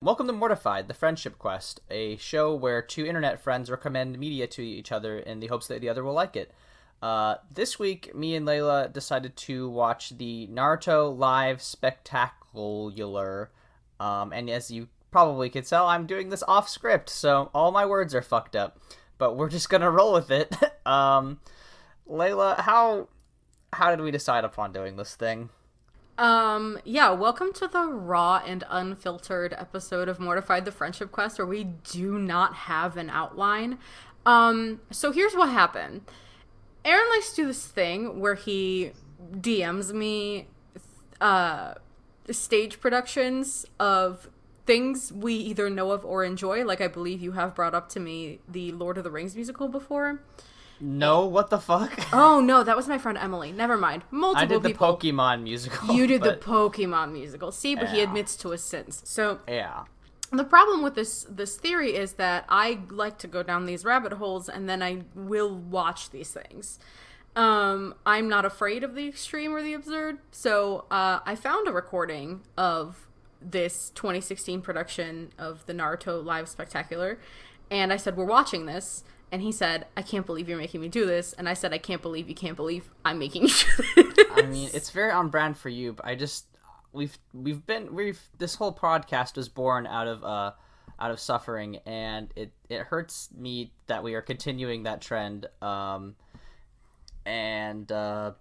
Welcome to Mortified, the Friendship Quest, a show where two internet friends recommend media to each other in the hopes that the other will like it. This week, me and Leyla decided to watch the Naruto Live Spectacular. And as you probably could tell, I'm doing this off script, so all my words are fucked up. But we're just gonna roll with it. Leyla, how did we decide upon doing this thing? Yeah, welcome to the raw and unfiltered episode of Mortified the Friendship Quest where we do not have an outline. So here's what happened. Aaron likes to do this thing where he DMs me stage productions of things we either know of or enjoy. Like I believe you have brought up to me the Lord of the Rings musical before. No, what the fuck? Oh no, that was my friend Emily. Never mind. Multiple I did the people. Pokemon musical. You did the Pokemon musical. See, but he admits to his sins. So yeah. The problem with this theory is that I like to go down these rabbit holes and then I will watch these things. I'm not afraid of the extreme or the absurd. So I found a recording of this 2016 production of the Naruto Live Spectacular. And I said, we're watching this. And he said, I can't believe you're making me do this. And I said, I can't believe you can't believe I'm making you do this. I mean, it's very on brand for you, but I just we've this whole podcast was born out of suffering, and it hurts me that we are continuing that trend. And I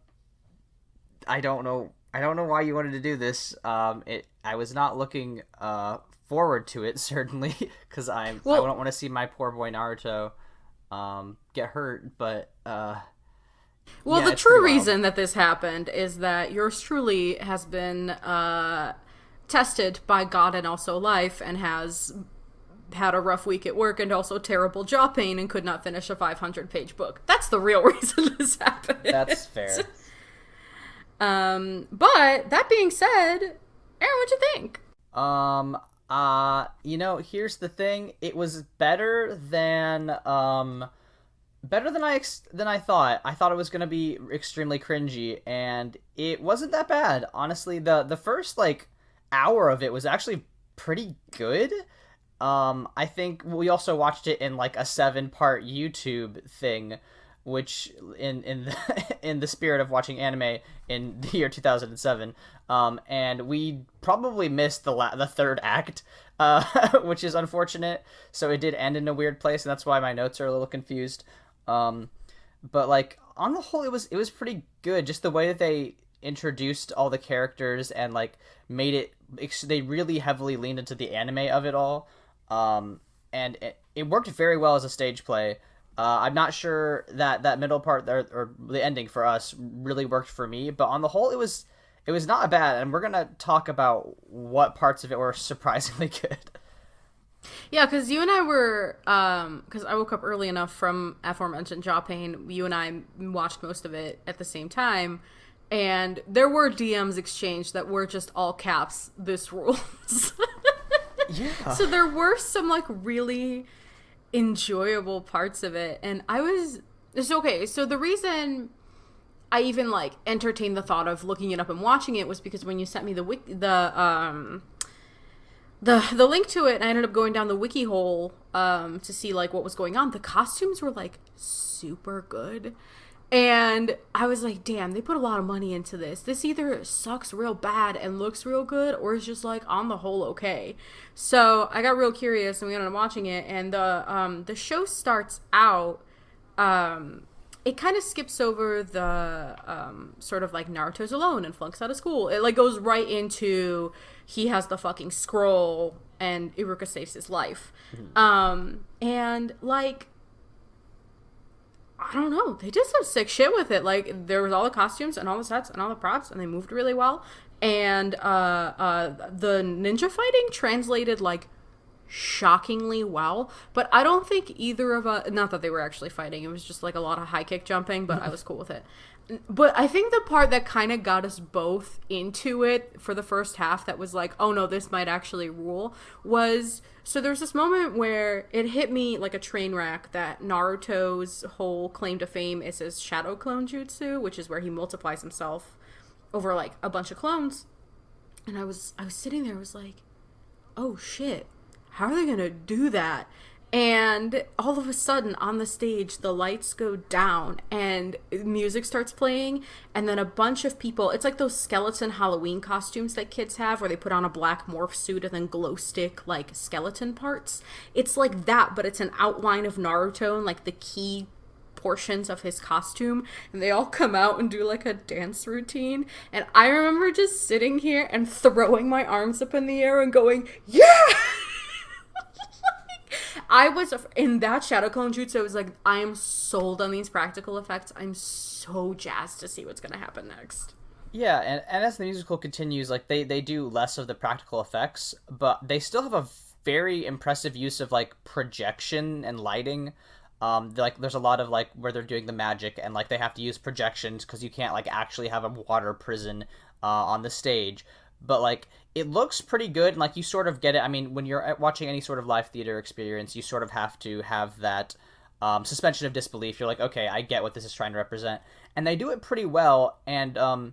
don't know why you wanted to do this. I was not looking forward to it, certainly, because I don't want to see my poor boy Naruto get hurt, but well, yeah, the true reason that this happened is that yours truly has been tested by God and also life, and has had a rough week at work and also terrible jaw pain and could not finish a 500-page book. That's the real reason this happened. That's fair. But that being said, Aaron, what'd you think? Here's the thing. It was better than I thought. I thought it was gonna be extremely cringy, and it wasn't that bad. Honestly, the first hour of it was actually pretty good. I think we also watched it in a 7-part YouTube thing, which in the spirit of watching anime in the year 2007, and we probably missed the third act, which is unfortunate. So it did end in a weird place, and that's why my notes are a little confused. But on the whole, it was pretty good. Just the way that they introduced all the characters and made it, they really heavily leaned into the anime of it all, and it worked very well as a stage play. I'm not sure that middle part there, or the ending for us, really worked for me, but on the whole, it was not bad, and we're gonna talk about what parts of it were surprisingly good. Yeah, because you and I were, because I woke up early enough from aforementioned jaw pain, you and I watched most of it at the same time, and there were DMs exchanged that were just all caps, this rules. Yeah. So there were some really enjoyable parts of it, and it's okay. So the reason I even entertained the thought of looking it up and watching it was because when you sent me the link to it, and I ended up going down the wiki hole to see what was going on. The costumes were super good, and I was like, damn, they put a lot of money into this. This either sucks real bad and looks real good, or is just on the whole okay. So I got real curious, and we ended up watching it. And the show starts out. It kind of skips over the sort of Naruto's alone and flunks out of school. It goes right into he has the fucking scroll and Iruka saves his life. Mm-hmm. And I don't know, they did some sick shit with it. There was all the costumes and all the sets and all the props, and they moved really well. And the ninja fighting translated shockingly well, but I don't think either of us, not that they were actually fighting, it was just a lot of high kick jumping, but I was cool with it. But I think the part that kind of got us both into it for the first half that was oh no, this might actually rule, was, so there's this moment where it hit me like a train wreck that Naruto's whole claim to fame is his shadow clone jutsu, which is where he multiplies himself over a bunch of clones. And I was sitting there, I was like, oh shit, how are they gonna do that? And all of a sudden on the stage, the lights go down and music starts playing. And then a bunch of people, it's like those skeleton Halloween costumes that kids have where they put on a black morph suit and then glow stick like skeleton parts. It's like that, but it's an outline of Naruto and like the key portions of his costume, and they all come out and do like a dance routine. And I remember just sitting here and throwing my arms up in the air and going, yeah! I was in that shadow clone jutsu. I was like, I am sold on these practical effects. I'm so jazzed to see what's gonna happen next. Yeah, and as the musical continues, like they do less of the practical effects, but they still have a very impressive use of like projection and lighting. Like there's a lot of like where they're doing the magic and like they have to use projections because you can't like actually have a water prison on the stage. But like it looks pretty good, and like you sort of get it. I mean, when you're watching any sort of live theater experience, you sort of have to have that suspension of disbelief. You're like, okay, I get what this is trying to represent, and they do it pretty well. And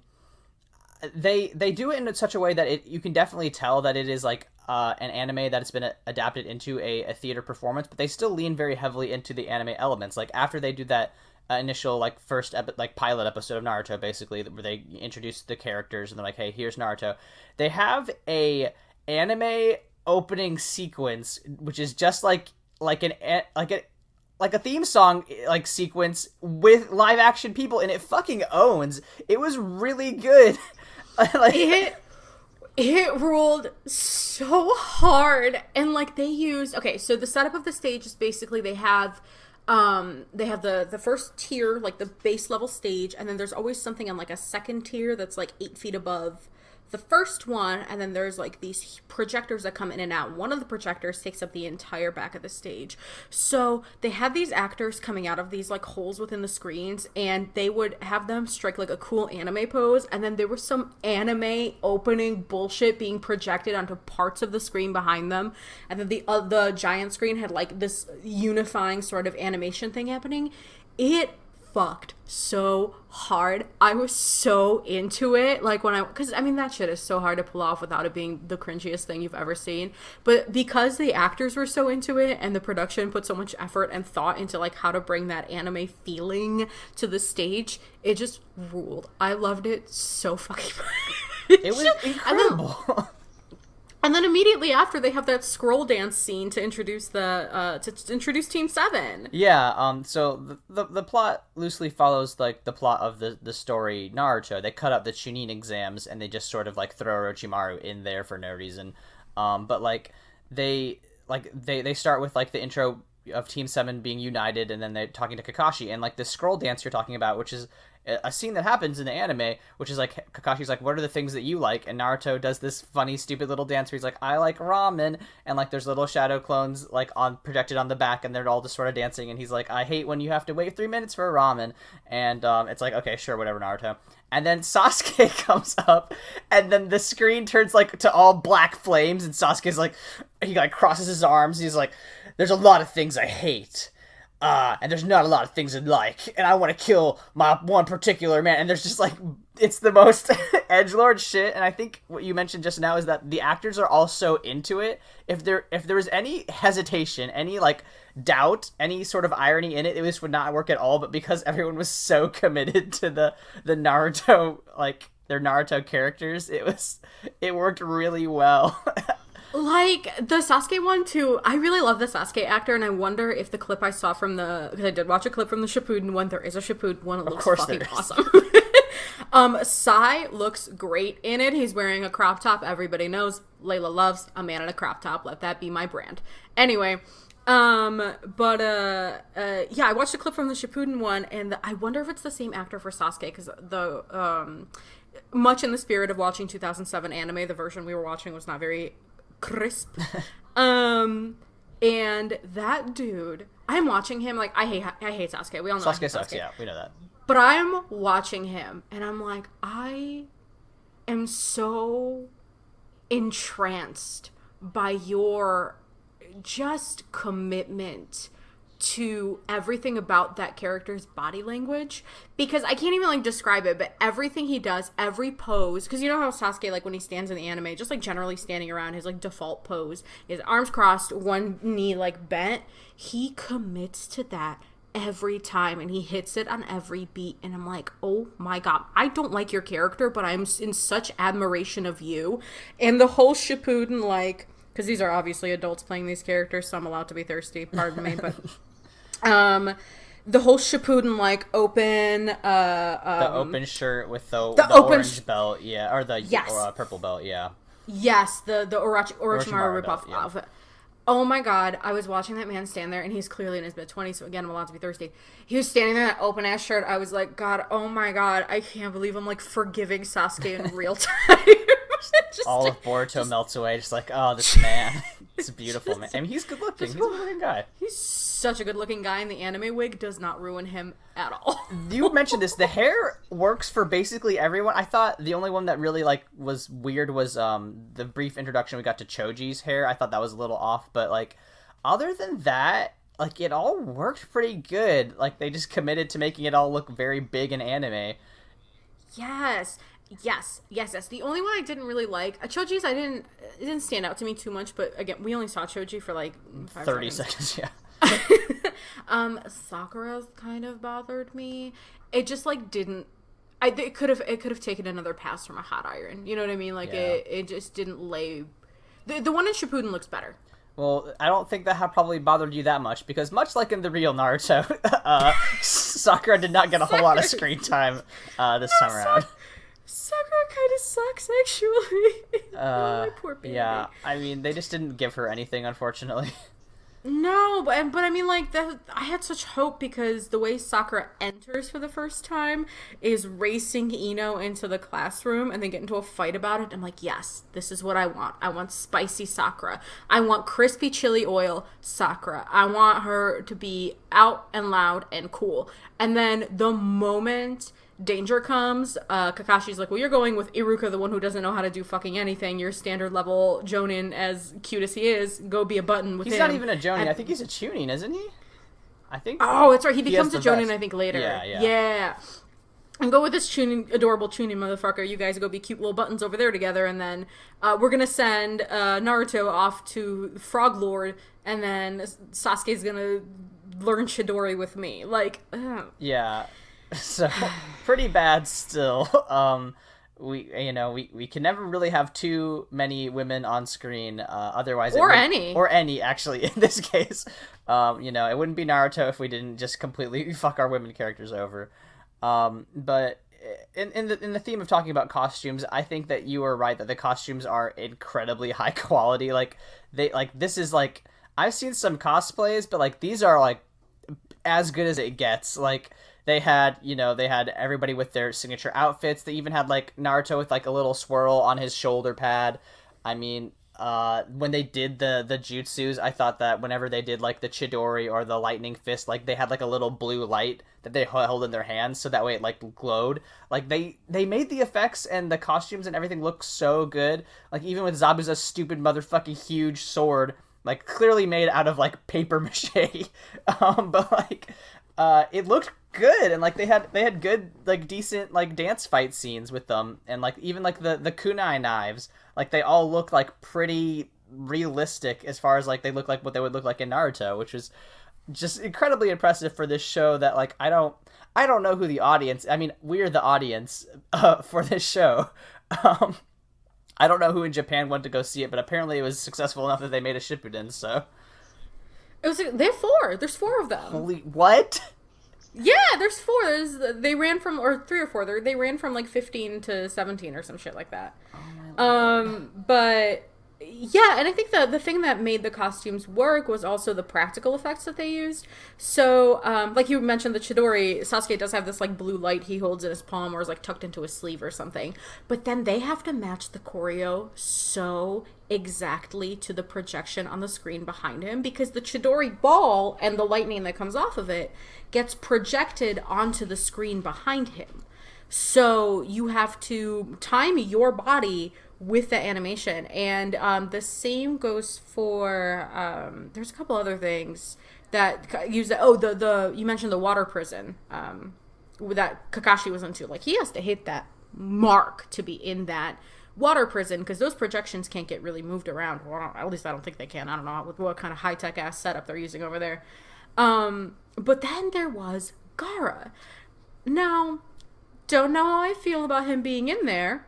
they do it in such a way that you can definitely tell that it is like an anime that has been adapted into a theater performance, but they still lean very heavily into the anime elements. Like after they do that initial like first like pilot episode of Naruto, basically, where they introduce the characters and they're like, hey, here's Naruto. They have a anime opening sequence which is just like a theme song like sequence with live action people, and it fucking owns. It was really good. Like it ruled so hard. And like they used, okay, so the setup of the stage is basically they have the first tier, like the base level stage, and then there's always something on like a second tier that's like 8 feet above the first one, and then there's like these projectors that come in and out. One of the projectors takes up the entire back of the stage. So they had these actors coming out of these like holes within the screens, and they would have them strike like a cool anime pose, and then there was some anime opening bullshit being projected onto parts of the screen behind them, and then the giant screen had like this unifying sort of animation thing happening. It fucked so hard. I was so into it. Like because I mean that shit is so hard to pull off without it being the cringiest thing you've ever seen. But because the actors were so into it and the production put so much effort and thought into like how to bring that anime feeling to the stage, it just ruled. I loved it so fucking much. It was incredible. And then immediately after, they have that scroll dance scene to introduce Team 7. Yeah. So the plot loosely follows like the plot of the story Naruto. They cut out the Chunin exams and they just sort of like throw Orochimaru in there for no reason. But like they start with like the intro of Team 7 being united, and then they're talking to Kakashi, and like the scroll dance you're talking about, which is a scene that happens in the anime, which is like Kakashi's like, what are the things that you like? And Naruto does this funny stupid little dance where he's like, I like ramen, and like there's little shadow clones like projected on the back, and they're all just sort of dancing, and he's like, I hate when you have to wait 3 minutes for a ramen. And it's like, okay, sure, whatever, Naruto. And then Sasuke comes up, and then the screen turns like to all black flames, and Sasuke's like, he like crosses his arms, he's like, there's a lot of things I hate. And there's not a lot of things I like, and I want to kill my one particular man. And there's just like, it's the most edgelord shit. And I think what you mentioned just now is that the actors are also into it. If there was any hesitation, any like doubt, any sort of irony in it, this would not work at all. But because everyone was so committed to the Naruto, like their Naruto characters, it worked really well. Like, the Sasuke one, too, I really love the Sasuke actor, and I wonder if the clip I saw from because I did watch a clip from the Shippuden one, there is a Shippuden one, it looks fucking awesome. Sai looks great in it. He's wearing a crop top. Everybody knows Layla loves a man in a crop top. Let that be my brand. Anyway, yeah, I watched a clip from the Shippuden one, and I wonder if it's the same actor for Sasuke, because much in the spirit of watching 2007 anime, the version we were watching was not very crisp. And that dude, I'm watching him, like, I hate Sasuke. We all know Sasuke sucks, yeah, we know that. But I'm watching him, and I'm like, I am so entranced by your just commitment to everything about that character's body language, because I can't even like describe it, but everything he does, every pose, because you know how Sasuke, like when he stands in the anime, just like generally standing around, his like default pose is arms crossed, one knee like bent. He commits to that every time, and he hits it on every beat, and I'm like, oh my god, I don't like your character, but I'm in such admiration of you. And the whole Shippuden, like, because these are obviously adults playing these characters, so I'm allowed to be thirsty, pardon me, but the whole Shippuden, like, open the open shirt with the orange belt, yeah, or the purple belt, yeah. Yes, the Orochimaru ripoff yeah. outfit. Oh my god, I was watching that man stand there, and he's clearly in his mid-20s, so again, I'm allowed to be thirsty. He was standing there in that open-ass shirt. I was like, God, oh my god, I can't believe I'm, like, forgiving Sasuke in real time. All of Boruto melts away, just like, oh, this man. It's a beautiful man. I mean, he's good-looking. He's a good-looking guy. He's such a good-looking guy, and the anime wig does not ruin him at all. You mentioned this. The hair works for basically everyone. I thought the only one that really, like, was weird was the brief introduction we got to Choji's hair. I thought that was a little off, but, like, other than that, like, it all worked pretty good. Like, they just committed to making it all look very big in anime. Yes. The only one I didn't really like, Choji's, it didn't stand out to me too much, but again, we only saw Choji for like 30 seconds, yeah. Sakura's kind of bothered me. It just like didn't. It could have taken another pass from a hot iron. You know what I mean? Like it just didn't lay. The one in Shippuden looks better. Well, I don't think that probably bothered you that much, because much like in the real Naruto, Sakura did not get a whole lot of screen time this time around. Sakura kind of sucks, actually. Oh, my poor baby. Yeah, I mean, they just didn't give her anything, unfortunately. No, but I mean, like, I had such hope, because the way Sakura enters for the first time is racing Ino into the classroom and then get into a fight about it. I'm like, yes, this is what I want. I want spicy Sakura. I want crispy chili oil Sakura. I want her to be out and loud and cool. And then the moment danger comes, Kakashi's like, well, you're going with Iruka, the one who doesn't know how to do fucking anything. You're standard level Jonin, as cute as he is. Go be a button with him. He's not even a Jonin. I think he's a Chunin, isn't he? I think. Oh, that's right. He becomes a Jonin, I think, later. Yeah. And go with this adorable Chunin motherfucker. You guys go be cute little buttons over there together, and then we're gonna send Naruto off to Frog Lord, and then Sasuke's gonna learn Chidori with me. Like, ugh. Yeah. So pretty bad still. We can never really have too many women on screen. Otherwise, any actually in this case. It wouldn't be Naruto if we didn't just completely fuck our women characters over. But in the theme of talking about costumes, I think that you are right that the costumes are incredibly high quality. Like this is like, I've seen some cosplays, but like these are like as good as it gets. Like, they had everybody with their signature outfits. They even had, like, Naruto with, like, a little swirl on his shoulder pad. I mean, when they did the jutsus, I thought that whenever they did, like, the Chidori or the lightning fist, like, they had, like, a little blue light that they held in their hands, so that way it, like, glowed. Like, they made the effects and the costumes and everything look so good. Like, even with Zabuza's stupid motherfucking huge sword, like, clearly made out of, like, paper mache. But, like, it looked good, and like they had good, like, decent, like, dance fight scenes with them, and like even like the kunai knives, like they all look like pretty realistic as far as like they look like what they would look like in Naruto, which is just incredibly impressive for this show. That like I don't know who the audience. I mean, we're the audience for this show. I don't know who in Japan went to go see it, but apparently it was successful enough that they made a Shippuden. So they have 4. There's 4 of them. Holy what? Yeah, there's 4. They ran from, or 3 or 4. They ran from like 15 to 17 or some shit like that. Oh, but yeah, and I think the thing that made the costumes work was also the practical effects that they used. So, like you mentioned, the Chidori, Sasuke does have this like blue light he holds in his palm or is like tucked into his sleeve or something. But then they have to match the choreo so exactly to the projection on the screen behind him, because the Chidori ball and the lightning that comes off of it gets projected onto the screen behind him. So you have to time your body with the animation. And the same goes for there's a couple other things that use the you mentioned the water prison that Kakashi was into. Like, he has to hit that mark to be in that water prison, because those projections can't get really moved around. Well, at least I don't think they can. I don't know what kind of high-tech ass setup they're using over there. But then there was Gaara. Now, don't know how I feel about him being in there,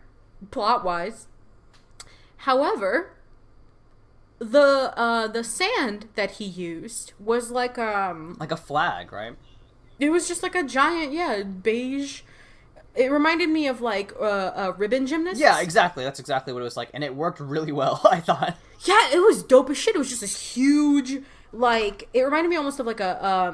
plot-wise. However, the sand that he used was like a flag, right? It was just like a giant, beige. It reminded me of like a ribbon gymnast. Yeah, exactly. That's exactly what it was like, and it worked really well, I thought. Yeah, it was dope as shit. It was just this huge, like, it reminded me almost of like a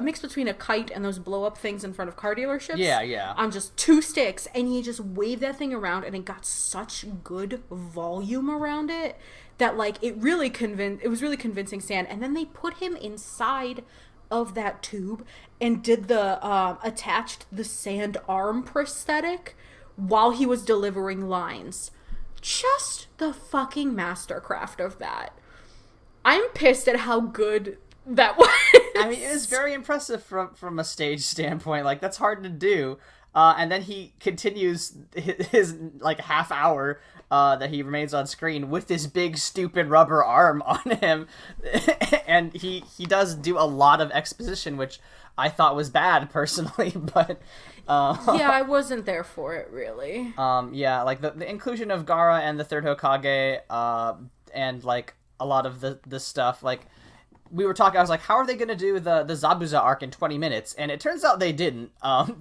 mix between a kite and those blow up things in front of car dealerships. Yeah. On just 2 sticks, and he just waved that thing around, and it got such good volume around it that like it was really convincing sand. And then they put him inside of that tube and did the attached the sand arm prosthetic while he was delivering lines. Just the fucking mastercraft of that. I'm pissed at how good that was. I mean, it was very impressive from a stage standpoint. Like, that's hard to do. And then he continues his like half hour that he remains on screen with this big stupid rubber arm on him, and he does do a lot of exposition, which I thought was bad personally, but yeah, I wasn't there for it really. Yeah, like the inclusion of Gaara and the third Hokage, and like a lot of the stuff, like we were talking, I was like, how are they gonna do the Zabuza arc in 20 minutes? And it turns out they didn't.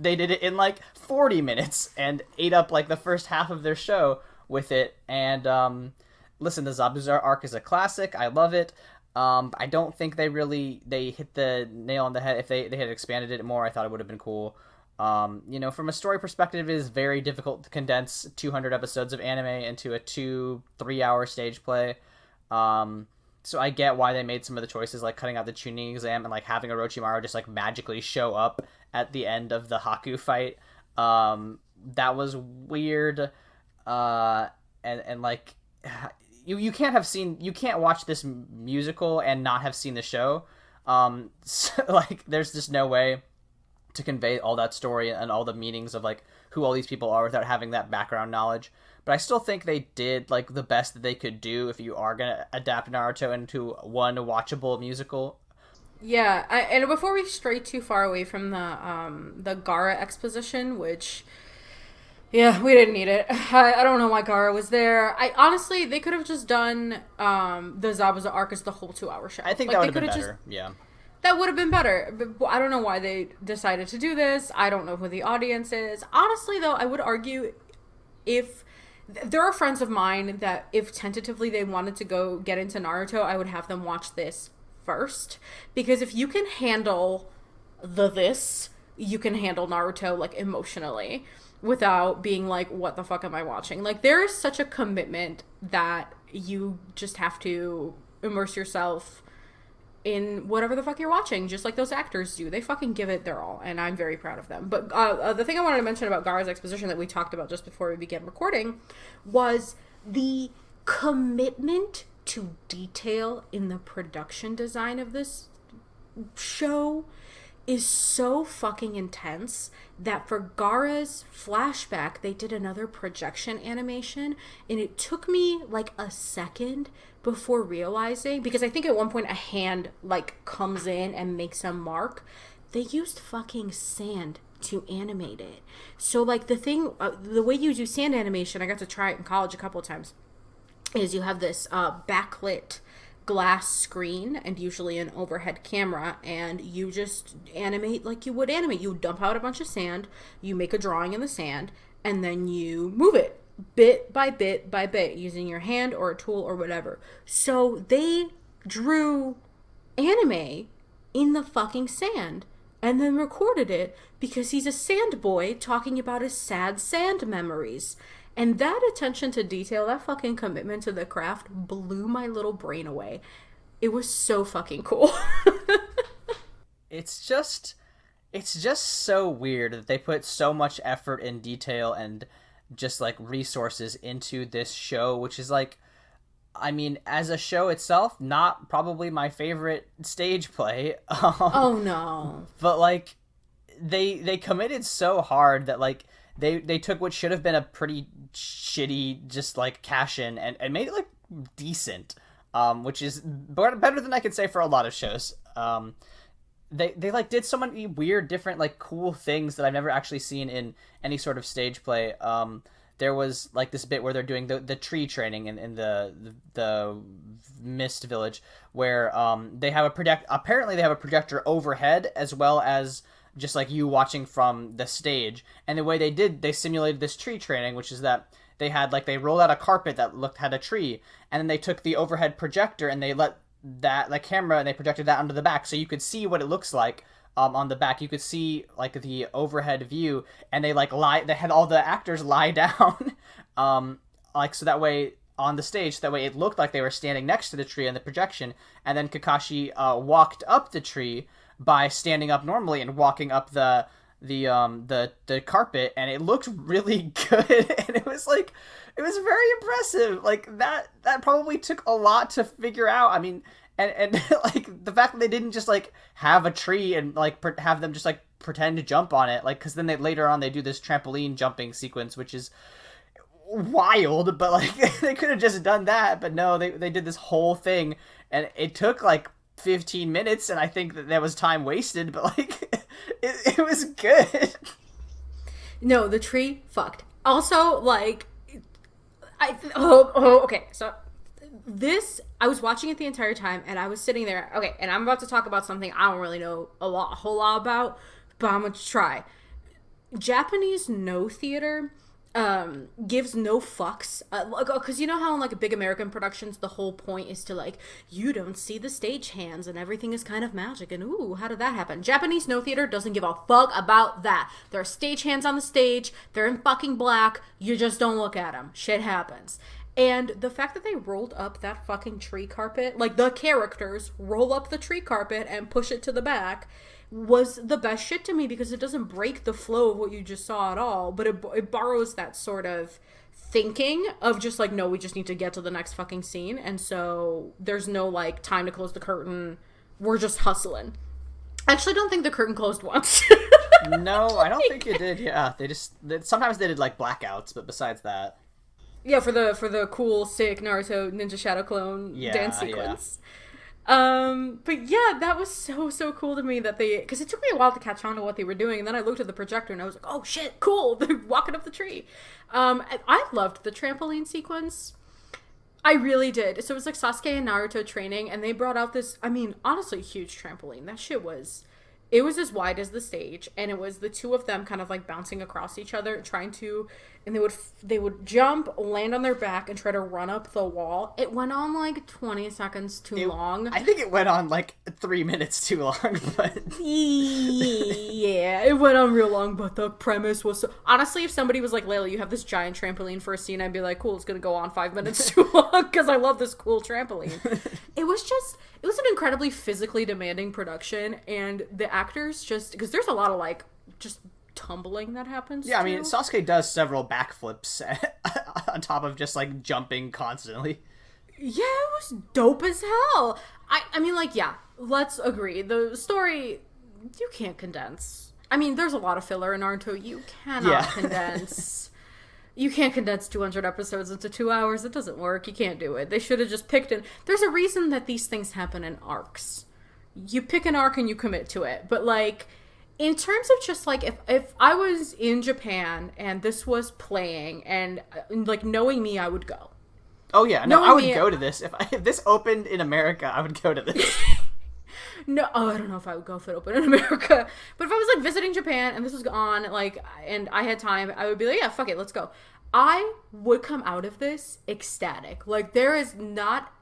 They did it in like 40 minutes and ate up like the first half of their show with it. And listen, the Zabuza arc is a classic. I love it. I don't think they hit the nail on the head. If they had expanded it more, I thought it would have been cool. From a story perspective, it is very difficult to condense 200 episodes of anime into a 2-3 hour stage play. So I get why they made some of the choices, like cutting out the Chunin exam and like having Orochimaru just like magically show up at the end of the Haku fight. That was weird. And like you can't watch this musical and not have seen the show. So, like, there's just no way to convey all that story and all the meanings of like who all these people are without having that background knowledge. But I still think they did like the best that they could do if you are gonna adapt Naruto into one watchable musical. Yeah, and before we stray too far away from the Gaara exposition, which, yeah, we didn't need it. I don't know why Gaara was there. Honestly, they could have just done the Zabuza arc as the whole 2-hour show. I think that would have been better. Yeah. That would have been better. But I don't know why they decided to do this. I don't know who the audience is. Honestly, though, I would argue if there are friends of mine that if tentatively they wanted to go get into Naruto, I would have them watch this first. Because if you can handle this, you can handle Naruto, like, emotionally without being like, what the fuck am I watching? Like, there is such a commitment that you just have to immerse yourself in whatever the fuck you're watching, just like those actors do. They fucking give it their all, and I'm very proud of them. But the thing I wanted to mention about Gaara's exposition that we talked about just before we began recording was the commitment to detail in the production design of this show is so fucking intense that for Gaara's flashback, they did another projection animation, and it took me like a second before realizing, because I think at one point a hand like comes in and makes a mark. They used fucking sand to animate it. So like the way you do sand animation, I got to try it in college a couple of times, is you have this backlit glass screen and usually an overhead camera, and you just animate like you would animate. You dump out a bunch of sand, you make a drawing in the sand, and then you move it bit by bit by bit using your hand or a tool or whatever. So they drew anime in the fucking sand and then recorded it because he's a sand boy talking about his sad sand memories. And that attention to detail, that fucking commitment to the craft blew my little brain away. It was so fucking cool. It's just so weird that they put so much effort in detail and just like resources into this show, which is like, I mean, as a show itself, not probably my favorite stage play. Oh no. But like, they committed so hard that like they took what should have been a pretty shitty just like cash in and made it like decent, which is better than I could say for a lot of shows. They like did so many weird, different, like cool things that I've never actually seen in any sort of stage play. There was like this bit where they're doing the tree training in the Mist Village, where they have apparently they have a projector overhead as well as just like you watching from the stage. And the way they simulated this tree training, which is that they rolled out a carpet that had a tree, and then they took the overhead projector and they let that like camera and they projected that onto the back so you could see what it looks like on the back. You could see like the overhead view, and they had all the actors lie down like so that way on the stage, that way it looked like they were standing next to the tree on the projection, and then Kakashi walked up the tree by standing up normally and walking up the carpet, and it looked really good. And it was very impressive. Like that probably took a lot to figure out. I mean, and like the fact that they didn't just like have a tree and like have them just like pretend to jump on it, like, because then later on they do this trampoline jumping sequence, which is wild. But like they could have just done that, but no, they did this whole thing, and it took like 15 minutes, and I think that was time wasted, but like it was good. No, the tree fucked. Also, like, okay, so this, I was watching it the entire time, and I was sitting there, okay, and I'm about to talk about something I don't really know a whole lot about, but I'm gonna try. Japanese no theater gives no fucks, because you know how in like big American productions the whole point is to like, you don't see the stage hands and everything is kind of magic and ooh, how did that happen? Japanese no theater doesn't give a fuck about that. There are stage hands on the stage, they're in fucking black, you just don't look at them, shit happens. And the fact that they rolled up that fucking tree carpet, like the characters roll up the tree carpet and push it to the back, was the best shit to me, because it doesn't break the flow of what you just saw at all, but it borrows that sort of thinking of just like, no, we just need to get to the next fucking scene, and so there's no like time to close the curtain, we're just hustling. I actually don't think the curtain closed once. No, I don't think it did. Yeah, sometimes they did like blackouts, but besides that, yeah, for the cool sick Naruto Ninja Shadow Clone dance sequence. But yeah, that was so cool to me that because it took me a while to catch on to what they were doing, and then I looked at the projector and I was like, oh shit, cool, they're walking up the tree. I loved the trampoline sequence. I really did. So it was like Sasuke and Naruto training, and they brought out this, I mean, honestly, huge trampoline. That shit it was as wide as the stage, and it was the two of them kind of like bouncing across each other, and they would jump, land on their back, and try to run up the wall. It went on like 20 seconds too long. I think it went on like 3 minutes too long, but yeah, it went on real long. But the premise was honestly, if somebody was like, Layla, you have this giant trampoline for a scene, I'd be like, cool, it's gonna go on 5 minutes too long because I love this cool trampoline. It was an incredibly physically demanding production, and the actors just, because there's a lot of like just tumbling that happens. Yeah, I mean, Sasuke does several backflips on top of just like jumping constantly. Yeah, it was dope as hell. I mean, like, yeah, let's agree. The story, you can't condense. I mean, there's a lot of filler in Naruto. You cannot condense. You can't condense 200 episodes into 2 hours. It doesn't work. You can't do it. They should have just picked it. There's a reason that these things happen in arcs. You pick an arc and you commit to it. But, like, in terms of just, like, if I was in Japan and this was playing and, like, knowing me, I would go. Oh, yeah. No, I would go to this. If this opened in America, I would go to this. No, I don't know if I would go if it opened in America. But if I was, like, visiting Japan and this was on, like, and I had time, I would be like, yeah, fuck it, let's go. I would come out of this ecstatic. Like, there is not...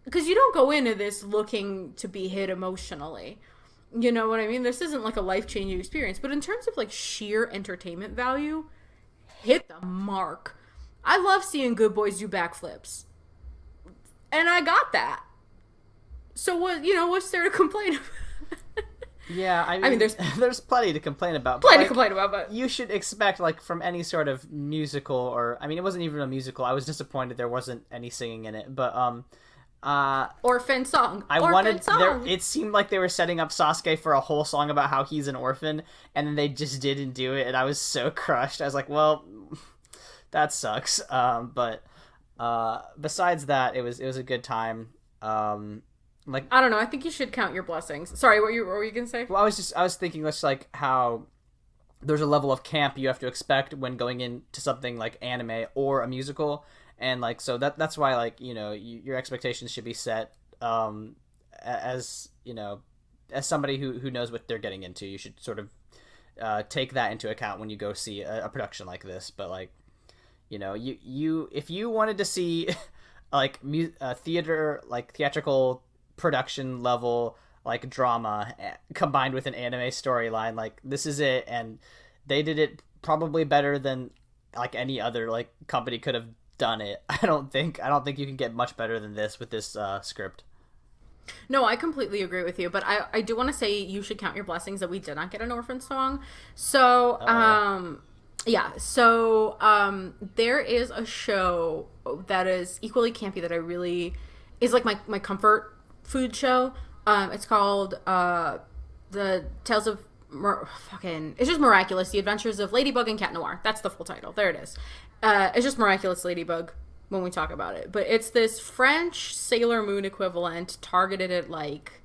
Because you don't go into this looking to be hit emotionally. You know what I mean? This isn't, like, a life-changing experience. But in terms of, like, sheer entertainment value, hit the mark. I love seeing good boys do backflips. And I got that. So what, what's there to complain about? Yeah, I I mean, mean, there's there's plenty to complain about. But, plenty to like, complain about, but you should expect, like, from any sort of musical, or I mean, it wasn't even a musical. I was disappointed there wasn't any singing in it, but uh, orphan song, I orphan wanted there. song. It seemed like they were setting up Sasuke for a whole song about how he's an orphan, and then they just didn't do it, and I was so crushed. I was like, well, that sucks. But besides that, it was a good time. Like, I don't know. I think you should count your blessings. Sorry, what were you gonna say? well, I was thinking just like how there's a level of camp you have to expect when going into something like anime or a musical, and like so that's why, like, your expectations should be set as as somebody who knows what they're getting into. You should sort of take that into account when you go see a production like this. But like, you if you wanted to see like theatrical production level, like, drama combined with an anime storyline, like, this is it. And they did it probably better than like any other like company could have done it. I don't think you can get much better than this with this script. No, I completely agree with you, but I do want to say you should count your blessings that we did not get an orphan song. So, yeah, so there is a show that is equally campy that I really is like my comfort food show. It's called the Tales of it's just Miraculous: The Adventures of Ladybug and Cat Noir. That's the full title. There it is. It's just Miraculous Ladybug when we talk about it. But it's this French Sailor Moon equivalent targeted at like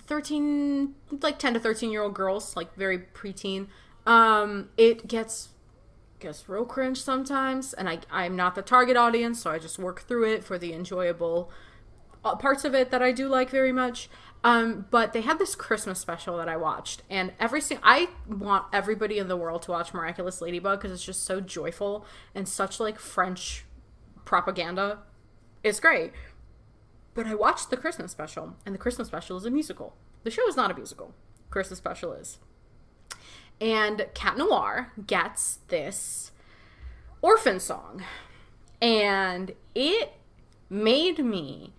10 to 13-year-old girls, like very preteen. It gets real cringe sometimes, and I'm not the target audience, so I just work through it for the enjoyable parts of it that I do like very much. But they had this Christmas special that I watched, and I want everybody in the world to watch Miraculous Ladybug because it's just so joyful and such like French propaganda. It's great. But I watched the Christmas special, and the Christmas special is a musical. The show is not a musical. Christmas special is. And Cat Noir gets this orphan song, and it made me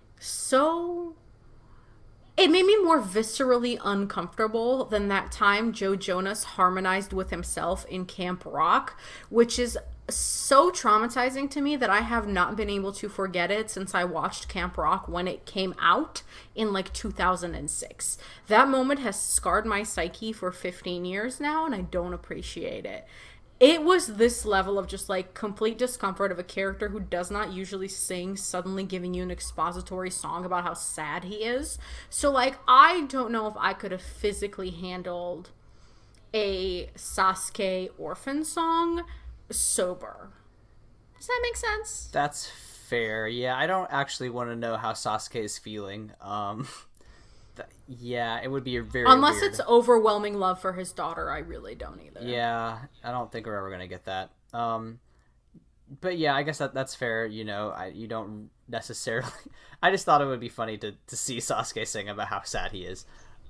more viscerally uncomfortable than that time Joe Jonas harmonized with himself in Camp Rock, which is so traumatizing to me that I have not been able to forget it since I watched Camp Rock when it came out in like 2006. That moment has scarred my psyche for 15 years now, and I don't appreciate it. It was this level of just like complete discomfort of a character who does not usually sing suddenly giving you an expository song about how sad he is. So like, I don't know if I could have physically handled a Sasuke orphan song sober. Does that make sense? That's fair. Yeah, I don't actually want to know how Sasuke is feeling. Yeah, it would be very unless weird. It's overwhelming love for his daughter. I really don't either. Yeah, I don't think we're ever gonna get that. But yeah, I guess that's fair. You don't necessarily. I just thought it would be funny to see Sasuke sing about how sad he is.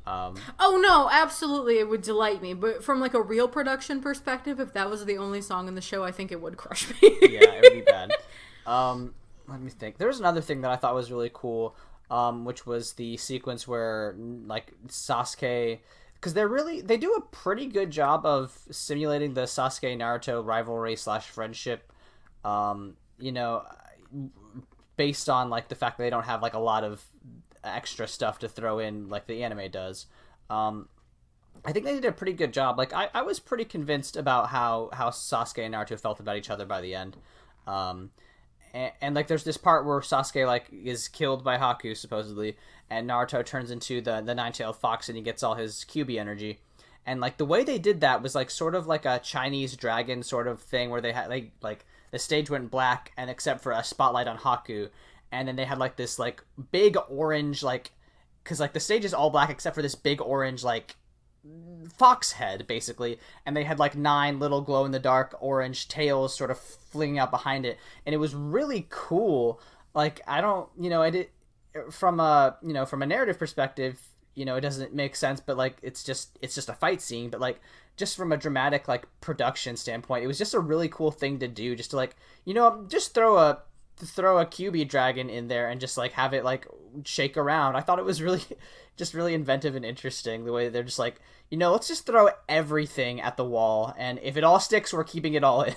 Oh no, absolutely, it would delight me. But from like a real production perspective, if that was the only song in the show, I think it would crush me. Yeah, it would be bad. Let me think. There was another thing that I thought was really cool, which was the sequence where like Sasuke, because they do a pretty good job of simulating the Sasuke Naruto rivalry / friendship. Based on like the fact that they don't have like a lot of extra stuff to throw in like the anime does. I think they did a pretty good job. Like I was pretty convinced about how Sasuke and Naruto felt about each other by the end. And like there's this part where Sasuke like is killed by Haku supposedly, and Naruto turns into the nine-tailed fox and he gets all his Kyuubi energy. And like the way they did that was like sort of like a Chinese dragon sort of thing where they had like the stage went black and except for a spotlight on Haku, and then they had like this like big orange like, because like the stage is all black except for this big orange like fox head basically, and they had like 9 little glow in the dark orange tails sort of flinging out behind it, and it was really cool. Like I don't, I did from a narrative perspective, it doesn't make sense, but like it's just a fight scene, but like just from a dramatic like production standpoint, it was just a really cool thing to do, just to like just throw a Kyuubi dragon in there and just like have it like shake around. I thought it was really just really inventive and interesting the way they're just like, let's just throw everything at the wall, and if it all sticks, we're keeping it all in.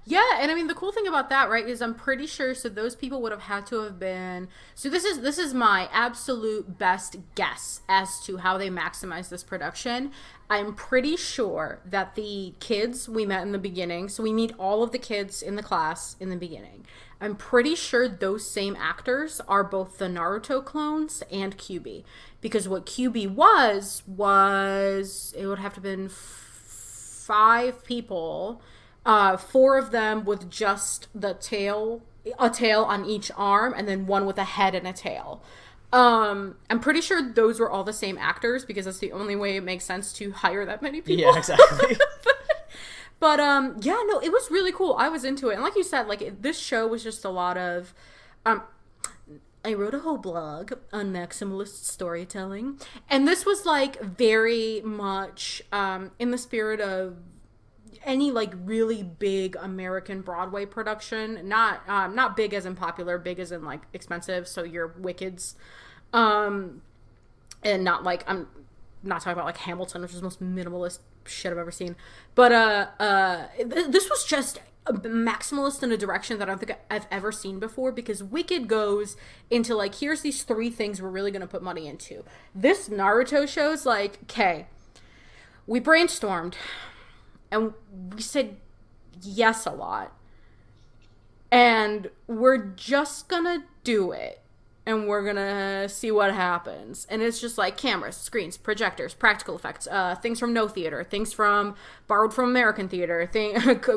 Yeah, and I mean the cool thing about that, right, is I'm pretty sure so those people would have had to have been so this is my absolute best guess as to how they maximize this production. I'm pretty sure that the kids we met in the beginning, so we meet all of the kids in the class in the beginning. I'm pretty sure those same actors are both the Naruto clones and QB. Because what QB was it would have to have been 5 people. 4 of them with just a tail on each arm, and then 1 with a head and a tail. I'm pretty sure those were all the same actors because that's the only way it makes sense to hire that many people. Yeah, exactly. But yeah, no, it was really cool. I was into it, and like you said, this show was just a lot of. I wrote a whole blog on maximalist storytelling, and this was very much in the spirit of any really big American Broadway production, not big as in popular, big as in expensive, so your Wickeds, and not I'm not talking about Hamilton, which is the most minimalist shit I've ever seen, but this was just a maximalist in a direction that I don't think I've ever seen before, because Wicked goes into here's these 3 things we're really gonna put money into. This Naruto show's okay, we brainstormed and we said yes a lot. And we're just gonna do it. And we're gonna see what happens. And it's just cameras, screens, projectors, practical effects, things from no theater, things from borrowed from American theater,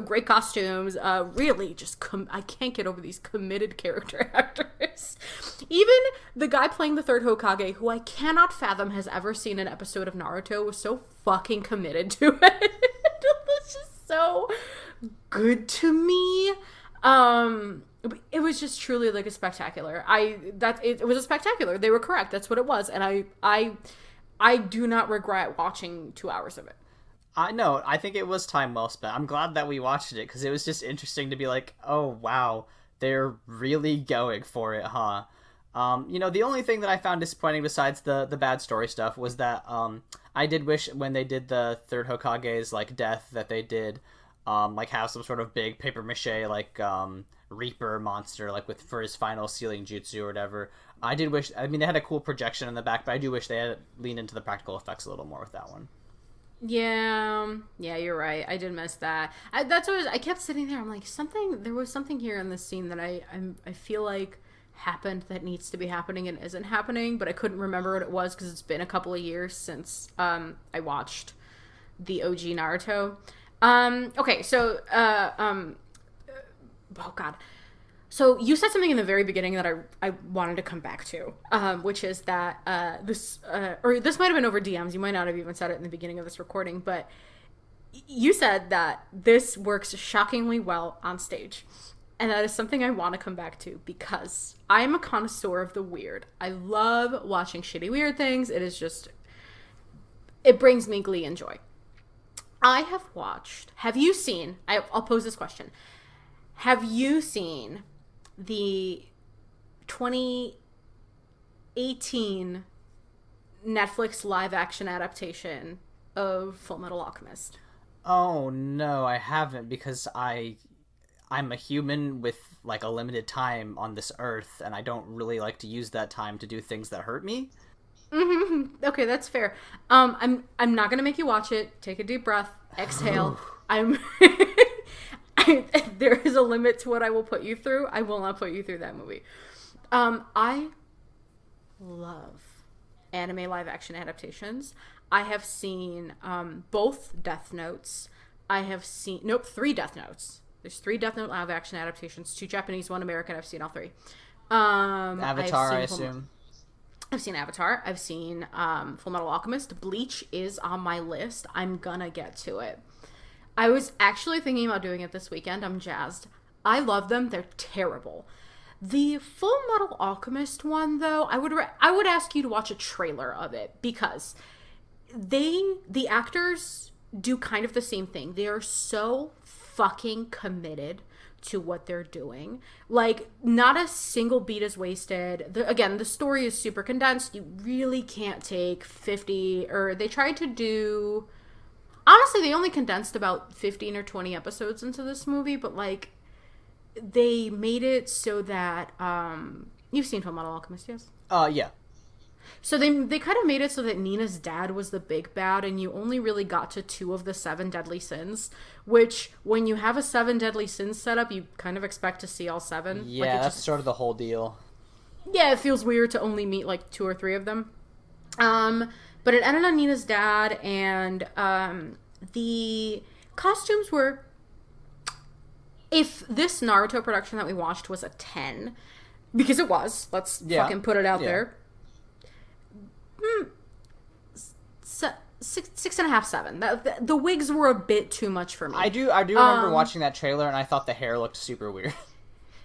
great costumes, really just, I can't get over these committed character actors. Even the guy playing the 3rd Hokage, who I cannot fathom has ever seen an episode of Naruto, was so fucking committed to it. It's just so good to me. It was just truly a spectacular. It was a spectacular. They were correct. That's what it was, and I do not regret watching 2 hours of it. I think it was time well spent. I'm glad that we watched it because it was just interesting to be oh wow, they're really going for it, huh? The only thing that I found disappointing besides the bad story stuff was that I did wish when they did the 3rd Hokage's death that they did have some sort of big paper mache Reaper monster for his final sealing jutsu or whatever. I did wish, I mean, they had a cool projection in the back, but I do wish they had leaned into the practical effects a little more with that one. Yeah, you're right. I did miss that. That's what I kept sitting there. I'm there was something here in this scene that I feel happened that needs to be happening and isn't happening, but I couldn't remember what it was because it's been a couple of years since I watched the OG Naruto. Okay, so oh god. So you said something in the very beginning that I wanted to come back to, which is that this might have been over DMs. You might not have even said it in the beginning of this recording, but you said that this works shockingly well on stage. And that is something I want to come back to because I am a connoisseur of the weird. I love watching shitty weird things. It brings me glee and joy. Have you seen, I'll pose this question. Have you seen the 2018 Netflix live action adaptation of Full Metal Alchemist? Oh no, I haven't because I'm a human with a limited time on this earth, and I don't really like to use that time to do things that hurt me. Mm-hmm. Okay, that's fair. I'm not gonna make you watch it. Take a deep breath. Exhale. There is a limit to what I will put you through. I will not put you through that movie. I love anime live action adaptations. I have seen both Death Notes. I have seen 3 Death Notes. There's 3 Death Note live action adaptations, 2 Japanese, 1 American. I've seen all 3. Avatar, I assume. I've seen Avatar. I've seen Full Metal Alchemist. Bleach is on my list. I'm gonna get to it. I was actually thinking about doing it this weekend. I'm jazzed. I love them. They're terrible. The Full Metal Alchemist one, though, I would ask you to watch a trailer of it because the actors do kind of the same thing. They are so fucking committed to what they're doing. Like, not a single beat is wasted. Again, the story is super condensed. You really can't take 50, or they tried to do... Honestly, they only condensed about 15 or 20 episodes into this movie, but, like, they made it so that... You've seen Fullmetal Alchemist, yes? Yeah. So they kind of made it so that Nina's dad was the big bad, and you only really got to 2 of the 7 deadly sins, which, when you have a 7 deadly sins setup, you kind of expect to see all 7. Yeah, like, that's sort of the whole deal. Yeah, it feels weird to only meet, like, 2 or 3 of them. But it ended on Nina's dad, and the costumes were... If this Naruto production that we watched was a 10, because it was, let's fucking put it out there... 6.5, 7. The wigs were a bit too much for me. I do remember watching that trailer, and I thought the hair looked super weird.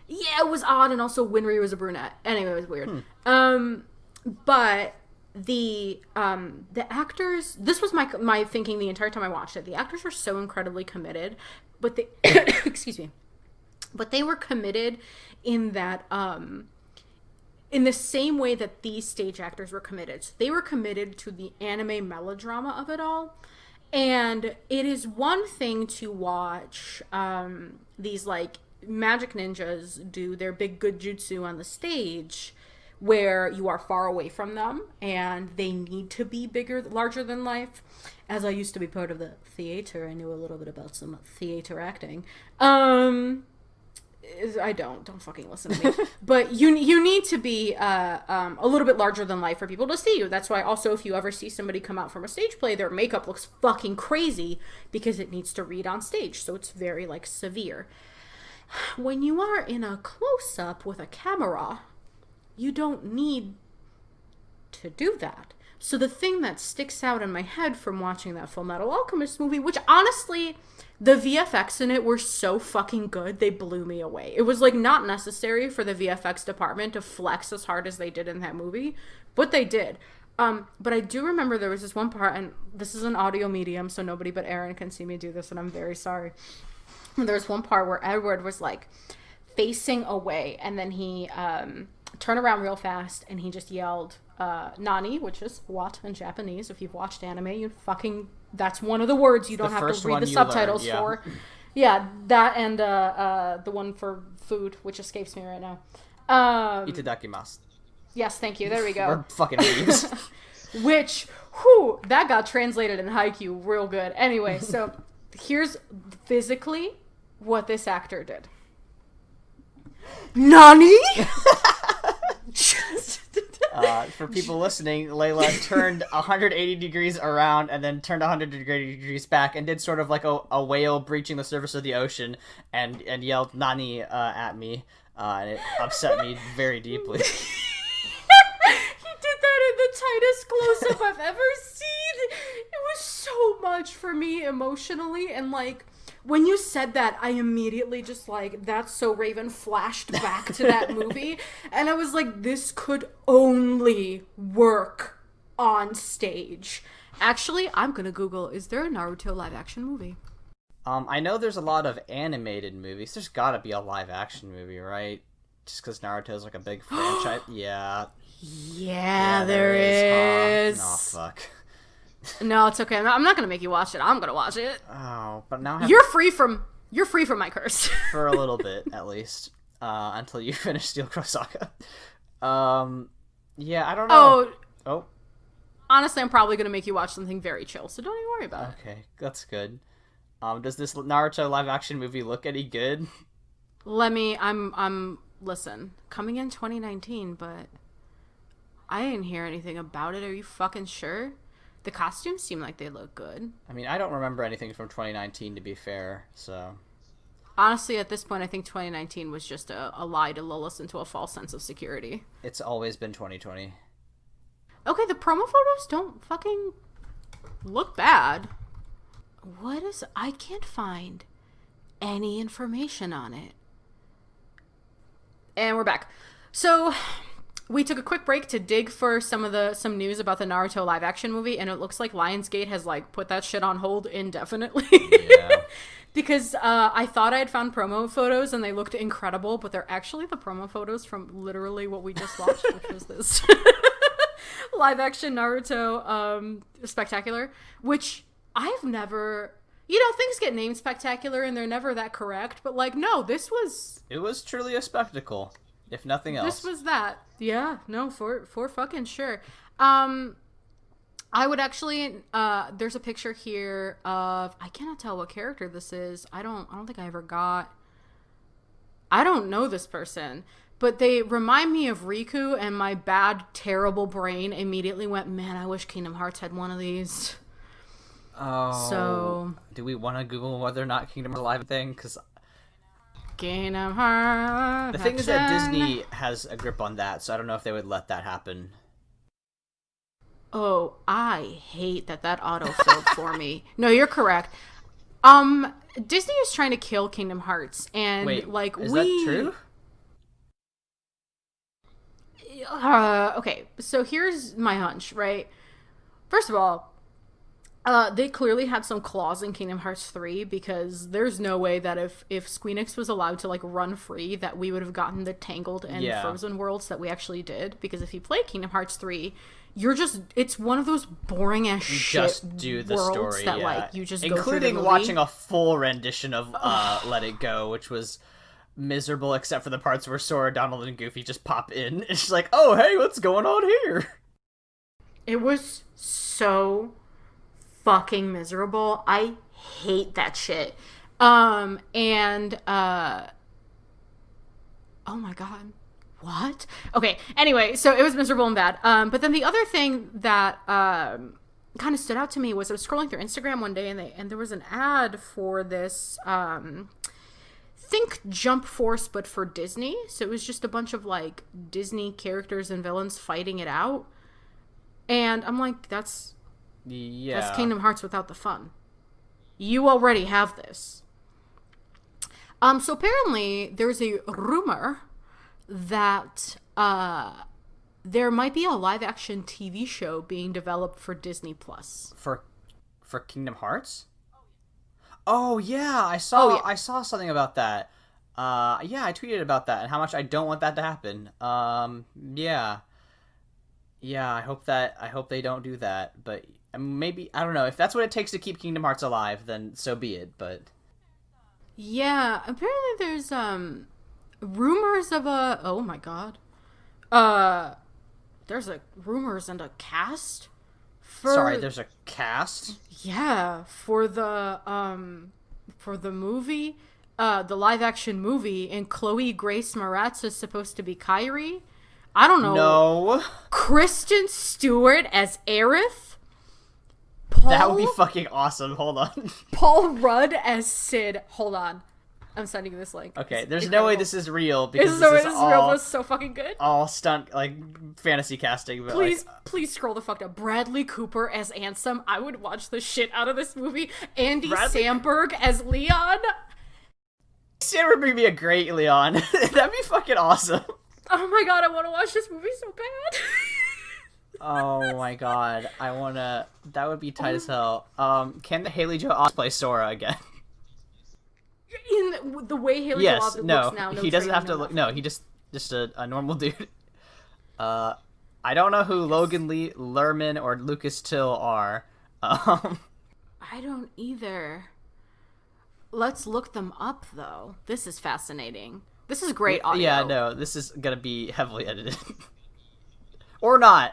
Yeah, it was odd, and also Winry was a brunette. Anyway, it was weird. But the actors, this was my thinking the entire time I watched it. The actors were so incredibly committed, but they excuse me, but they were committed in that in the same way that these stage actors were committed. So they were committed to the anime melodrama of it all. And it is one thing to watch these, like, magic ninjas do their big good jutsu on the stage where you are far away from them and they need to be larger than life. As I used to be part of the theater, I knew a little bit about some theater acting. I don't fucking listen to me. But you need to be a little bit larger than life for people to see you. That's why also if you ever see somebody come out from a stage play, their makeup looks fucking crazy because it needs to read on stage. So it's very, like, severe. When you are in a close-up with a camera, you don't need to do that. So the thing that sticks out in my head from watching that Fullmetal Alchemist movie, which honestly... The VFX in it were so fucking good, they blew me away. It was, like, not necessary for the VFX department to flex as hard as they did in that movie, but they did. But I do remember there was this one part, and this is an audio medium, so nobody but Aaron can see me do this, and I'm very sorry. There was one part where Edward was, like, facing away, and then he turned around real fast, and he just yelled, Nani, which is what in Japanese. If you've watched anime, you fucking... That's one of the words you don't have to read the subtitles for. Yeah, that and the one for food, which escapes me right now. Itadakimasu. Yes, thank you. There we go. We're fucking idiots. Which, that got translated in Haikyuu real good. Anyway, so here's physically what this actor did. Nani? For people listening, Leyla turned 180 degrees around and then turned 100 degrees back and did sort of like a whale breaching the surface of the ocean and yelled "Nani" at me, and it upset me very deeply. He did that in the tightest close-up I've ever seen. It was so much for me emotionally, and, like, when you said that, I immediately just, like, That's So Raven flashed back to that movie. And I was like, this could only work on stage. Actually, I'm gonna Google, is there a Naruto live-action movie? I know there's a lot of animated movies. There's gotta be a live-action movie, right? Just because Naruto's, like, a big franchise. Yeah, there is. Huh? Nah, fuck. No, it's okay. I'm not gonna make you watch it. I'm gonna watch it. Oh, but now you're free from my curse for a little bit, at least, until you finish Steel Crow Saga. Yeah, I don't know. Oh. Honestly, I'm probably gonna make you watch something very chill, so don't even worry about it. Okay, that's good. Does this Naruto live action movie look any good? Listen, coming in 2019, but I didn't hear anything about it. Are you fucking sure? The costumes seem like they look good. I mean, I don't remember anything from 2019, to be fair, so... Honestly, at this point, I think 2019 was just a lie to lull us into a false sense of security. It's always been 2020. Okay, the promo photos don't fucking look bad. I can't find any information on it. And we're back. So... We took a quick break to dig for some news about the Naruto live action movie, and it looks like Lionsgate has, like, put that shit on hold indefinitely. Yeah. because I thought I had found promo photos and they looked incredible, but they're actually the promo photos from literally what we just watched, which was this live action Naruto Spectacular, which I've never. Things get named Spectacular and they're never that correct, but like, no, It was truly a spectacle, if nothing else. This was that. Yeah, no, for fucking sure. I would actually, there's a picture here of, I cannot tell what character this is. I don't think I ever got, I don't know this person, but they remind me of Riku, and my bad, terrible brain immediately went, man, I wish Kingdom Hearts had one of these. Oh. So, do we want to Google whether or not Kingdom Hearts Live thing? Because Kingdom Hearts. The thing is that Disney has a grip on that, so I don't know if they would let that happen. Oh, I hate that autofilled for me. No, you're correct. Disney is trying to kill Kingdom Hearts, and Wait, like is that true? Okay, so here's my hunch, right? First of all, they clearly had some claws in Kingdom Hearts 3, because there's no way that if Squeenix was allowed to like run free, that we would have gotten the Tangled and Frozen worlds that we actually did. Because if you play Kingdom Hearts 3, it's one of those boring ass shit just do the worlds story, that like you just including go through the movie. Watching a full rendition of Let It Go, which was miserable except for the parts where Sora, Donald, and Goofy just pop in. It's just like, oh hey, what's going on here? It was so fucking miserable. I hate that shit. Oh my god. What? Okay, anyway, so it was miserable and bad. But then the other thing that kind of stood out to me was I was scrolling through Instagram one day, and there was an ad for this think Jump Force but for Disney. So it was just a bunch of like Disney characters and villains fighting it out. And I'm like, that's Kingdom Hearts without the fun. You already have this. So apparently there's a rumor that there might be a live action TV show being developed for Disney Plus. For Kingdom Hearts? Oh yeah, I saw something about that. Yeah, I tweeted about that and how much I don't want that to happen. Yeah, I hope they don't do that, but maybe, I don't know, if that's what it takes to keep Kingdom Hearts alive, then so be it, but yeah, apparently there's rumors of a, oh my god, there's rumors and a cast for, sorry, there's a cast? Yeah, for the movie, the live action movie, and Chloe Grace Moretz is supposed to be Kairi. I don't know. No. Kristen Stewart as Aerith. That would be fucking awesome. Hold on. Paul Rudd as Sid. Hold on. I'm sending you this link. Okay, there's no way this is real, because this is all real, but it's so fucking good. All stunt, like, fantasy casting. But please scroll the fuck down. Bradley Cooper as Ansem. I would watch the shit out of this movie. Andy Samberg as Leon. Samberg would be a great Leon. That'd be fucking awesome. Oh my god, I want to watch this movie so bad. Oh my god, that would be tight as hell. Can the Haley Joel Osment play Sora again? In the way Haley Joel Osment looks now, he doesn't have to look. No, he just a normal dude. I don't know who Logan Lerman or Lucas Till are. I don't either. Let's look them up, though. This is fascinating. This is great audio. Yeah, no, this is gonna be heavily edited. Or not.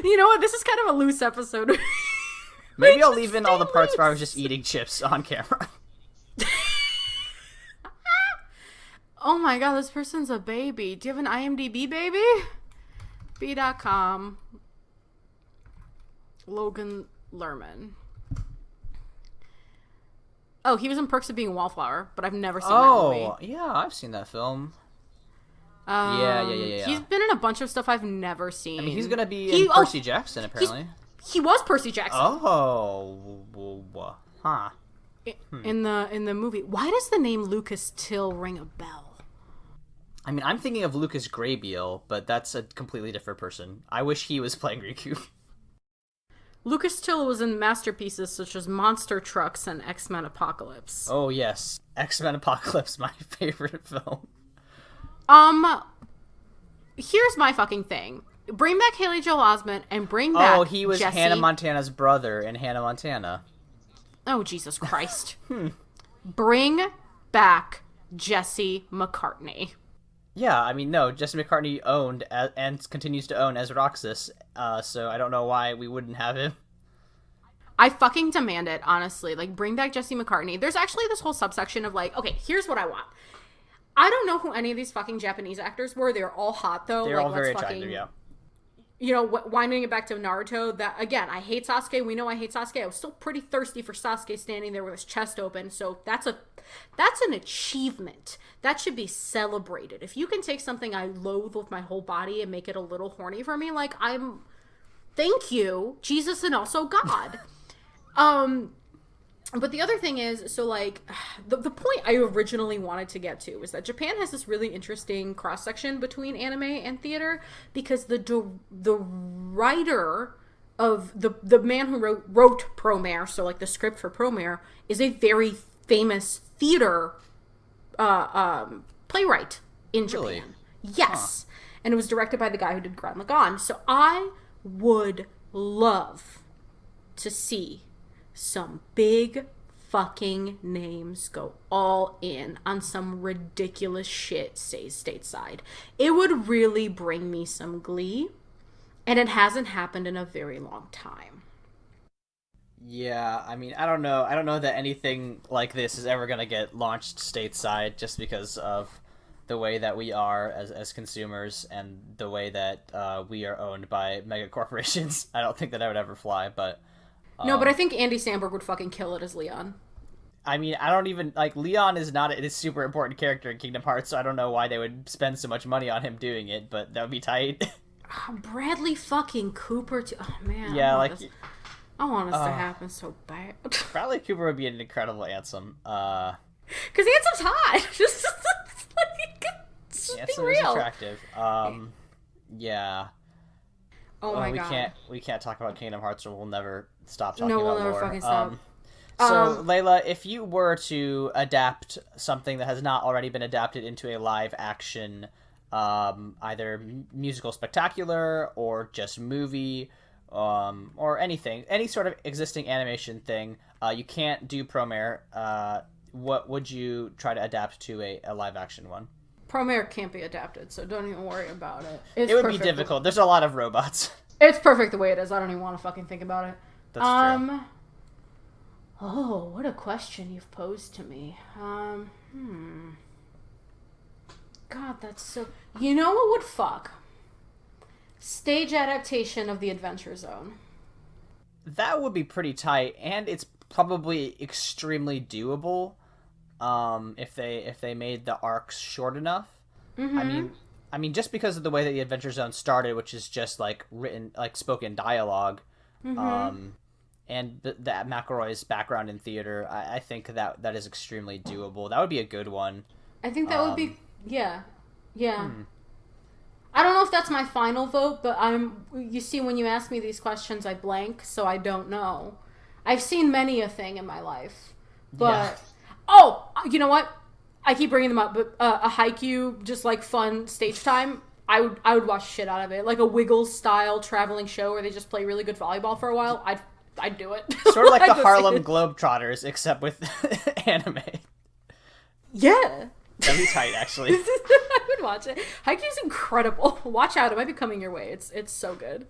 You know what? This is kind of a loose episode. Maybe I'll leave in all the parts where I was just eating chips on camera. Oh my god, this person's a baby. Do you have an IMDb, baby? B.com. Logan Lerman. Oh, he was in Perks of Being a Wallflower, but I've never seen that movie. Oh, yeah, I've seen that film. Yeah. He's been in a bunch of stuff I've never seen. I mean, he's gonna be in Percy Jackson, apparently. He was Percy Jackson. Oh, huh. In the movie. Why does the name Lucas Till ring a bell? I mean, I'm thinking of Lucas Grabeel, but that's a completely different person. I wish he was playing Riku. Lucas Till was in masterpieces such as Monster Trucks and X-Men Apocalypse. Oh, yes. X-Men Apocalypse, my favorite film. Here's my fucking thing. Bring back Haley Joel Osment and bring back Oh, he was Jesse. Hannah Montana's brother in Hannah Montana. Oh, Jesus Christ. Bring back Jesse McCartney. Yeah, I mean, no, Jesse McCartney owned and continues to own as Roxas, so I don't know why we wouldn't have him. I fucking demand it, honestly. Like, bring back Jesse McCartney. There's actually this whole subsection of, like, okay, here's what I want. I don't know who any of these fucking Japanese actors were. They're all hot, though. They're like, all very let's attractive, yeah. You know, winding it back to Naruto, that, again, I hate Sasuke. We know I hate Sasuke. I was still pretty thirsty for Sasuke standing there with his chest open, so that's an achievement. That should be celebrated. If you can take something I loathe with my whole body and make it a little horny for me, like, thank you, Jesus and also God. But the other thing is, so, like, the point I originally wanted to get to is that Japan has this really interesting cross-section between anime and theater, because the writer of the man who wrote Promare, so, like, the script for Promare, is a very famous theater playwright in Japan. Really? Yes. Huh. And it was directed by the guy who did Gurren Lagann. So I would love to see some big fucking names go all in on some ridiculous shit stateside. It would really bring me some glee, and it hasn't happened in a very long time. Yeah, I mean, I don't know that anything like this is ever going to get launched stateside, just because of the way that we are as consumers and the way that we are owned by mega corporations. I don't think that would ever fly, but... No, but I think Andy Samberg would fucking kill it as Leon. I mean, I don't even... Like, Leon is not a super important character in Kingdom Hearts, so I don't know why they would spend so much money on him doing it, but that would be tight. Bradley fucking Cooper, too. Oh, man. Yeah, like... I want us to happen so bad. Bradley Cooper would be an incredible Ansem. Because Ansem's hot. Just Ansem be real. Is attractive. Yeah. Oh my god. We can't talk about Kingdom Hearts, or we'll never stop talking about lore. No, we'll never fucking stop. So, Layla, if you were to adapt something that has not already been adapted into a live action, either musical spectacular or just movie, or anything, any sort of existing animation thing, you can't do Promare, what would you try to adapt to a live action one? Promare can't be adapted, so don't even worry about it. It would be difficult. There's a lot of robots. It's perfect the way it is. I don't even want to fucking think about it. That's true. Oh, what a question you've posed to me. God, that's so... You know what would fuck? Stage adaptation of The Adventure Zone. That would be pretty tight, and it's probably extremely doable, if they made the arcs short enough. Mm-hmm. I mean, just because of the way that The Adventure Zone started, which is just like written, like spoken dialogue, and that McElroy's background in theater, I think that is extremely doable. That would be a good one. I think that would be, yeah. I don't know if that's my final vote, but you see, when you ask me these questions, I blank, so I don't know. I've seen many a thing in my life, but, yeah. Oh, you know what? I keep bringing them up, but a Haikyuu, just like fun stage time, I would watch shit out of it. Like a Wiggles style traveling show where they just play really good volleyball for a while. I'd do it. Sort of like the Harlem Globetrotters, except with anime. Yeah. That'd be tight, actually. I would watch it. Haikyuu's incredible. Watch out, it might be coming your way. It's so good.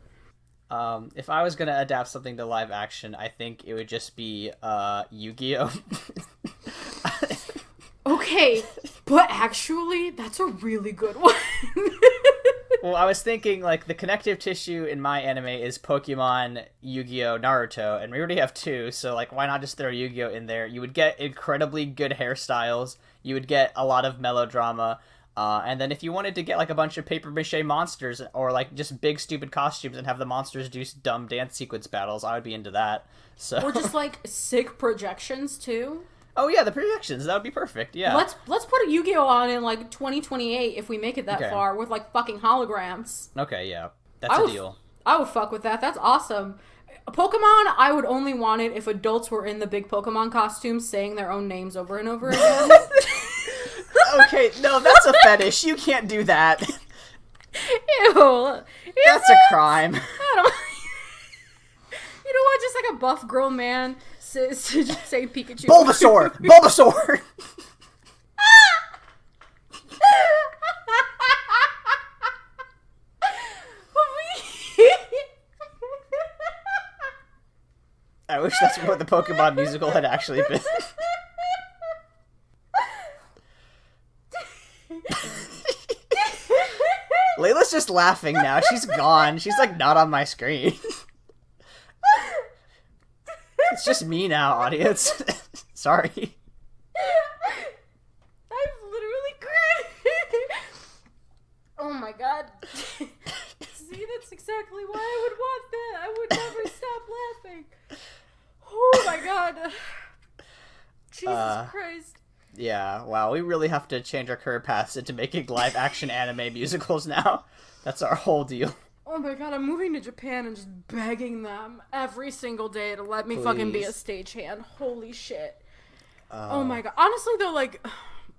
If I was gonna adapt something to live action, I think it would just be Yu-Gi-Oh! Okay, but actually, that's a really good one. Well, I was thinking, like, the connective tissue in my anime is Pokemon, Yu-Gi-Oh!, Naruto, and we already have two, so, like, why not just throw Yu-Gi-Oh! In there? You would get incredibly good hairstyles, you would get a lot of melodrama, and then if you wanted to get, like, a bunch of papier-mâché monsters, or, like, just big, stupid costumes and have the monsters do dumb dance sequence battles, I would be into that. So. Or just, like, sick projections, too. Oh, yeah, the projections. That would be perfect, yeah. Let's put a Yu-Gi-Oh! On in, like, 2028, if we make it that far, with, like, fucking holograms. Okay, yeah. That's a deal. I would fuck with that. That's awesome. Pokemon, I would only want it if adults were in the big Pokemon costumes saying their own names over and over again. Okay, no, that's a fetish. You can't do that. Ew. That's a crime. I don't... You know what? Just like a buff grown man just saying Pikachu. Bulbasaur! Bulbasaur! I wish that's what the Pokemon musical had actually been. Layla's just laughing now. She's gone. She's like not on my screen. It's just me now, audience. Sorry. I'm literally crying. Oh my god. See, that's exactly why I would want that. I would never stop laughing. Oh my god. Jesus Christ. Yeah, wow, we really have to change our career paths into making live action anime musicals now. That's our whole deal. Oh my god, I'm moving to Japan and just begging them every single day to let me fucking be a stagehand. Holy shit. Oh my god. Honestly though, like,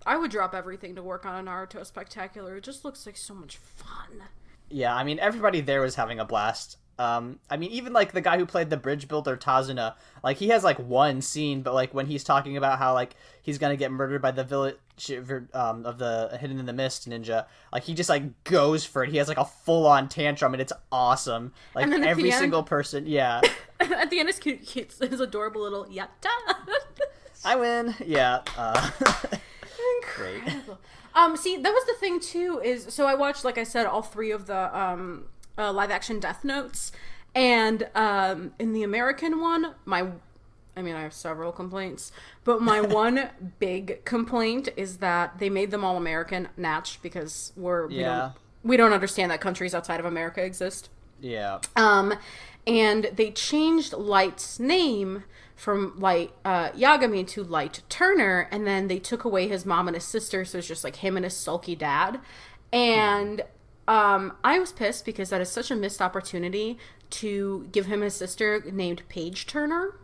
I would drop everything to work on a Naruto Spectacular. It just looks like so much fun. Yeah, I mean, everybody there was having a blast. I mean, even, like, the guy who played the bridge builder, Tazuna, like, he has, like, one scene, but, like, when he's talking about how, like, he's gonna get murdered by the village, of the Hidden in the Mist ninja, like, he just, like, goes for it. He has, like, a full-on tantrum, and it's awesome. Like, every single person, yeah. At the end, it's cute, his adorable little yatta. I win. Yeah. Incredible. See, that was the thing, too, is, so I watched, like I said, all 3 of the, live-action Death Notes, and in the American one, I have several complaints, but my one big complaint is that they made them all American, Natch, because we don't understand that countries outside of America exist. Yeah. And they changed Light's name from Light Yagami to Light Turner, and then they took away his mom and his sister, so it's just like him and his sulky dad, and I was pissed because that is such a missed opportunity to give him his sister named Paige Turner.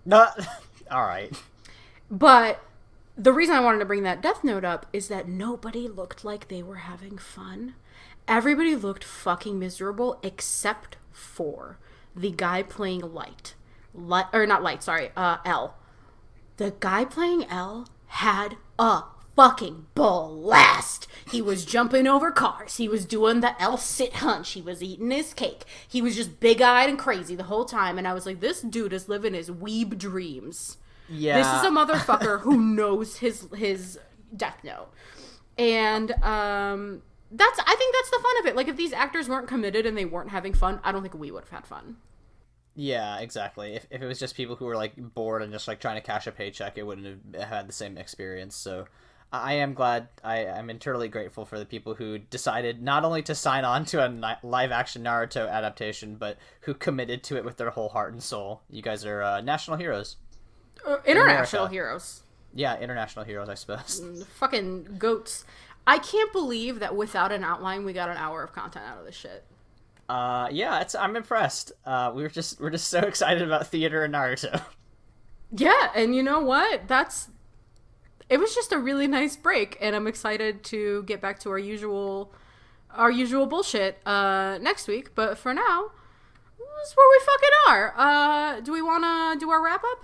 Not all right. But the reason I wanted to bring that Death Note up is that nobody looked like they were having fun. Everybody looked fucking miserable except for the guy playing L. The guy playing L had a fucking blast. He was jumping over cars. He was doing the L sit hunch. He was eating his cake. He was just big-eyed and crazy the whole time. And I was like, this dude is living his weeb dreams. Yeah. This is a motherfucker who knows his Death Note. And I think that's the fun of it. Like, if these actors weren't committed and they weren't having fun, I don't think we would have had fun. Yeah, exactly. If it was just people who were, like, bored and just, like, trying to cash a paycheck, it wouldn't have had the same experience. So I am glad, I'm eternally grateful for the people who decided not only to sign on to a live-action Naruto adaptation, but who committed to it with their whole heart and soul. You guys are national heroes. International heroes. Yeah, international heroes, I suppose. Fucking goats. I can't believe that without an outline, we got an hour of content out of this shit. Yeah, I'm impressed. We're just so excited about theater and Naruto. Yeah, and you know what? It was just a really nice break, and I'm excited to get back to our usual bullshit next week. But for now, this is where we fucking are. Do we want to do our wrap up?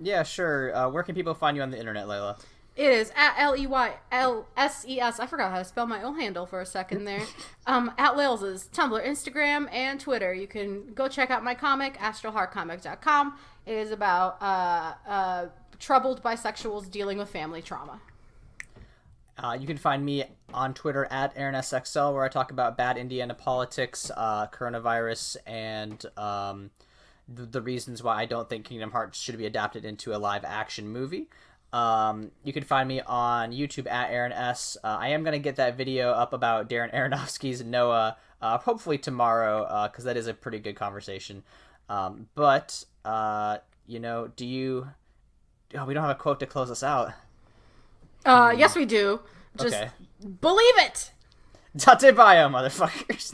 Yeah, sure. Where can people find you on the internet, Layla? It is at LEYLSES. I forgot how to spell my own handle for a second there. At Lails's Tumblr, Instagram, and Twitter. You can go check out my comic, astralheartcomic.com. It is about troubled bisexuals dealing with family trauma. You can find me on Twitter at AaronSXL, where I talk about bad Indiana politics, coronavirus, and the reasons why I don't think Kingdom Hearts should be adapted into a live-action movie. You can find me on YouTube at Aaron S. I am going to get that video up about Darren Aronofsky's Noah, hopefully tomorrow, because that is a pretty good conversation. But do you... Oh, we don't have a quote to close us out. Yes, we do. Just believe it! Tate bio, motherfuckers.